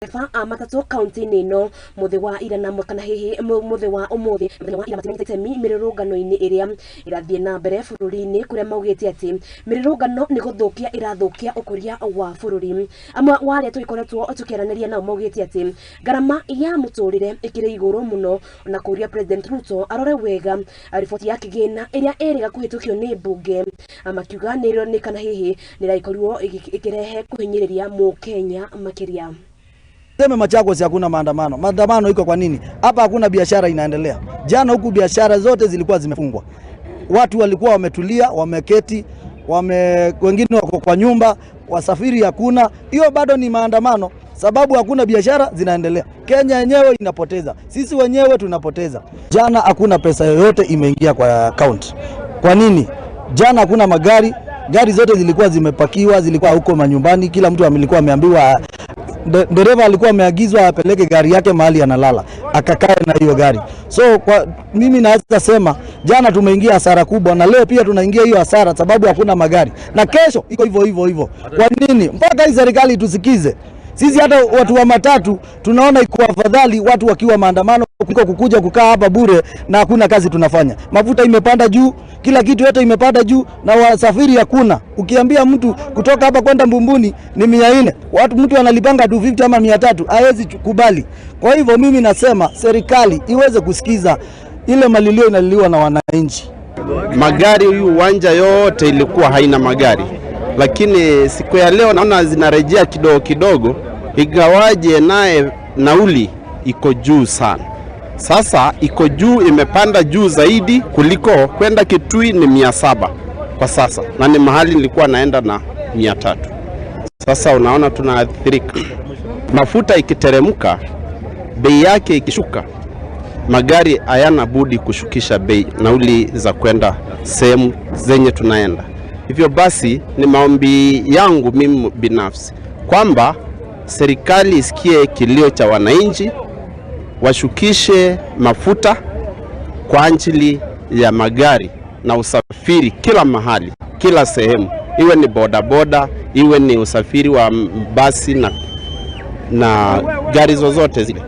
Matatu county nino muthe wa ira na kana hihi muthe wa umuthi wa ira matimite mirurungano ini iria irathie na mbere bururi-ini kuria maugite ati mirurungano ni guthukia irathukia ukuria wa bururi. Amwe wa aria twikoretwo tukiaraniria nao maugite ati garama ya muturire ikire iguru muno na kuria President Ruto arore wega riboti ya kigina iria eriga kuhitukio ni bunge. Makiuga ni kana hihi niraikorwo ikirehe kuhinyiriria mu Kenya makiria. Sema Machakos hakuna maandamano. Maandamano iko kwa nini? Hapa hakuna biashara inaendelea. Jana huku biashara zote zilikuwa zimefungwa. Watu walikuwa wametulia, wameketi, wengine wako kwa nyumba, wasafiri hakuna. Hiyo bado ni maandamano sababu hakuna biashara zinaendelea. Kenya yenyewe inapoteza. Sisi wenyewe tunapoteza. Jana hakuna pesa yoyote imeingia kwa account. Kwa nini? Jana hakuna magari, gari zote zilikuwa zimepakiwa, zilikuwa huko manyumbani, kila mtu alikuwa ameambiwa dereva alikuwa ameagizwa apeleke gari yake mahali analala, akakae na hiyo gari. So kwa mimi naweza sema jana tumeingia hasara kubwa na leo pia tunaingia hiyo hasara sababu hakuna magari. Na kesho iko hivyo. Kwa nini? Mpaka hii serikali tusikize. Sisi hata watu wa matatu tunaona iko afadhali watu wakiwa maandamano kuliko kukuja kukaa hapa bure na hakuna kazi tunafanya. Mafuta imepanda juu, kila kitu yote imepanda juu na wasafiri hakuna. Ukiambia mtu kutoka hapa kwenda Mbumbuni ni 400, mtu analipanga 250 ama 300, hawezi kubali. Kwa hivyo mimi nasema serikali iweze kusikiza ile malilio inaliliwa na wananchi. Magari hii uwanja yote ilikuwa haina magari. Lakini siku ya leo naona zinarejea kidogo, igawaje naye nauli iko juu sana. Sasa iko juu, imepanda juu zaidi kuliko kwenda Kitui ni 700 kwa sasa. Na ni mahali nilikuwa naenda na 300. Sasa unaona tunaathirika. Mafuta ikiteremka, bei yake ikishuka, magari hayana budi kushukisha bei, nauli za kwenda sehemu zenye tunaenda. Hivyo basi ni maombi yangu mimi binafsi kwamba serikali isikie kilio cha wananchi, washukishe mafuta kwa ajili ya magari na usafiri kila mahali, kila sehemu, iwe ni bodaboda, iwe ni usafiri wa basi na gari zozote zile.